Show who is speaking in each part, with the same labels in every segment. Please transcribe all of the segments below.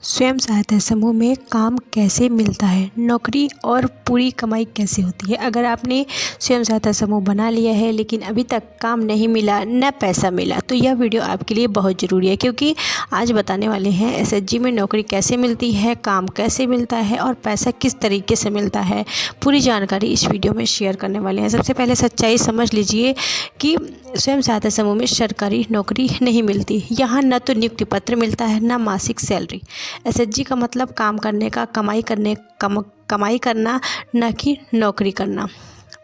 Speaker 1: स्वयं सहायता समूह में काम कैसे मिलता है, नौकरी और पूरी कमाई कैसे होती है। अगर आपने स्वयं सहायता समूह बना लिया है लेकिन अभी तक काम नहीं मिला, न पैसा मिला, तो यह वीडियो आपके लिए बहुत ज़रूरी है, क्योंकि आज बताने वाले हैं एसएचजी में नौकरी कैसे मिलती है, काम कैसे मिलता है और पैसा किस तरीके से मिलता है। पूरी जानकारी इस वीडियो में शेयर करने वाले हैं। सबसे पहले सच्चाई समझ लीजिए कि स्वयं सहायता समूह में सरकारी नौकरी नहीं मिलती। यहाँ न तो नियुक्ति पत्र मिलता है, न मासिक सैलरी। एसएचजी का मतलब काम करने का, कमाई करना, न कि नौकरी करना।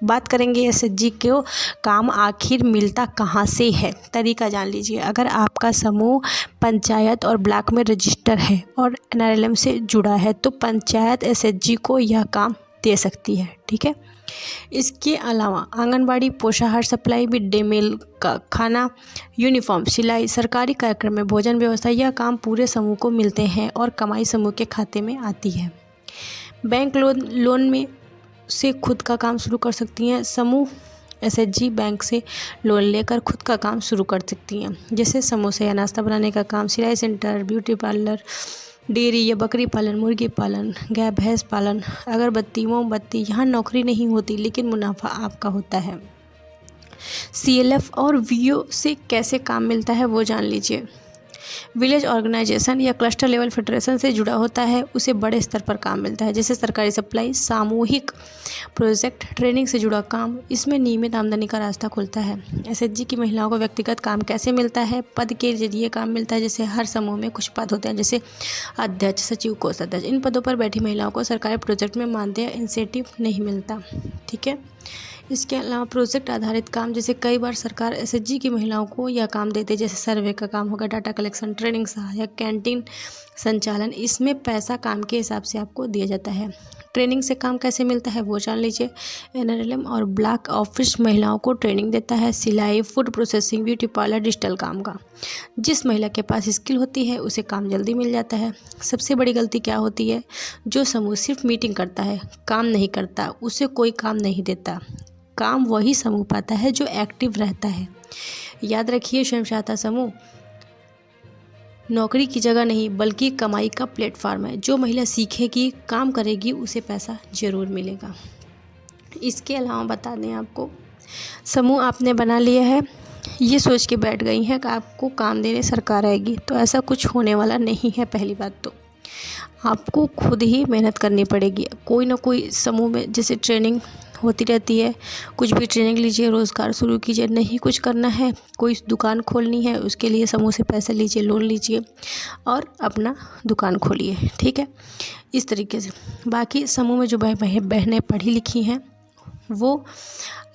Speaker 1: बात करेंगे एसएचजी को काम आखिर मिलता कहाँ से है। तरीका जान लीजिए। अगर आपका समूह पंचायत और ब्लॉक में रजिस्टर है और एनआरएलएम से जुड़ा है तो पंचायत एसएचजी को यह काम दे सकती है। ठीक है। इसके अलावा आंगनबाड़ी, पोषाहार सप्लाई, मिड डे मील का खाना, यूनिफॉर्म, सिलाई, सरकारी कार्यक्रम में भोजन व्यवस्था, यह काम पूरे समूह को मिलते हैं और कमाई समूह के खाते में आती है। बैंक लोन में से खुद का काम शुरू कर सकती हैं। समूह एसएचजी बैंक से लोन लेकर खुद का काम शुरू कर सकती हैं, जैसे समोसे या नाश्ता बनाने का काम, सिलाई सेंटर, ब्यूटी पार्लर, डेयरी या बकरी पालन, मुर्गी पालन, गाय भैंस पालन, अगरबत्ती, मोमबत्ती। यहाँ नौकरी नहीं होती लेकिन मुनाफा आपका होता है। सीएलएफ और वीओ से कैसे काम मिलता है वो जान लीजिए। विलेज ऑर्गेनाइजेशन या क्लस्टर लेवल फेडरेशन से जुड़ा होता है, उसे बड़े स्तर पर काम मिलता है, जैसे सरकारी सप्लाई, सामूहिक प्रोजेक्ट, ट्रेनिंग से जुड़ा काम। इसमें नियमित आमदनी का रास्ता खुलता है। एसएचजी की महिलाओं को व्यक्तिगत काम कैसे मिलता है, पद के जरिए काम मिलता है। जैसे हर समूह में कुछ पद होते हैं, जैसे अध्यक्ष, सचिव, कोषाध्यक्ष। इन पदों पर बैठी महिलाओं को सरकारी प्रोजेक्ट में मानदेय इंसेंटिव नहीं मिलता। ठीक है। इसके अलावा प्रोजेक्ट आधारित काम, जैसे कई बार सरकार एसएचजी की महिलाओं को यह काम देते हैं, जैसे सर्वे का काम होगा, डाटा कलेक्शन, ट्रेनिंग सहायक, कैंटीन संचालन। इसमें पैसा काम के हिसाब से आपको दिया जाता है। ट्रेनिंग से काम कैसे मिलता है वो जान लीजिए। एनआरएलएम और ब्लॉक ऑफिस महिलाओं को ट्रेनिंग देता है, सिलाई, food processing, beauty parlour, digital काम का। जिस महिला के पास स्किल होती है उसे काम जल्दी मिल जाता है। सबसे बड़ी गलती क्या होती है, जो समूह सिर्फ मीटिंग करता है, काम नहीं करता, उसे कोई काम नहीं देता। काम वही समूह पाता है जो एक्टिव रहता है। याद रखिए, स्वयं सहायता समूह नौकरी की जगह नहीं बल्कि कमाई का प्लेटफॉर्म है। जो महिला सीखेगी, काम करेगी, उसे पैसा जरूर मिलेगा। इसके अलावा बता दें आपको, समूह आपने बना लिया है, ये सोच के बैठ गई हैं कि आपको काम देने सरकार आएगी, तो ऐसा कुछ होने वाला नहीं है। पहली बात तो आपको खुद ही मेहनत करनी पड़ेगी। कोई ना कोई समूह में जैसे ट्रेनिंग होती रहती है, कुछ भी ट्रेनिंग लीजिए, रोज़गार शुरू कीजिए। नहीं कुछ करना है, कोई दुकान खोलनी है, उसके लिए समूह से पैसा लीजिए, लोन लीजिए और अपना दुकान खोलिए। ठीक है। इस तरीके से बाकी समूह में जो बहनें पढ़ी लिखी हैं वो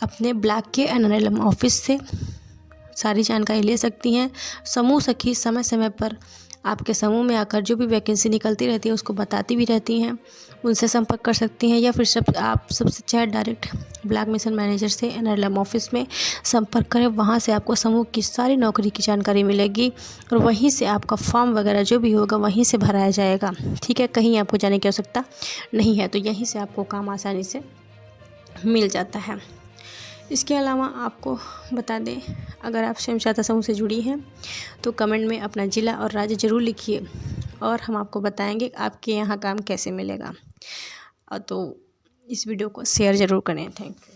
Speaker 1: अपने ब्लॉक के एनआरएलएम ऑफिस से सारी जानकारी ले सकती हैं। समूह सखी समय समय पर आपके समूह में आकर जो भी वैकेंसी निकलती रहती है उसको बताती भी रहती हैं, उनसे संपर्क कर सकती हैं, या फिर आप सबसे चाहे डायरेक्ट ब्लॉक मिशन मैनेजर से एनआरएलएम ऑफिस में संपर्क करें। वहाँ से आपको समूह की सारी नौकरी की जानकारी मिलेगी और वहीं से आपका फॉर्म वगैरह जो भी होगा वहीं से भराया जाएगा। ठीक है। कहीं आपको जाने की आवश्यकता नहीं है, तो यहीं से आपको काम आसानी से मिल जाता है। इसके अलावा आपको बता दें, अगर आप स्वयं सहायता समूह से जुड़ी हैं तो कमेंट में अपना ज़िला और राज्य ज़रूर लिखिए और हम आपको बताएंगे आपके यहाँ काम कैसे मिलेगा। तो इस वीडियो को शेयर ज़रूर करें। Thank you.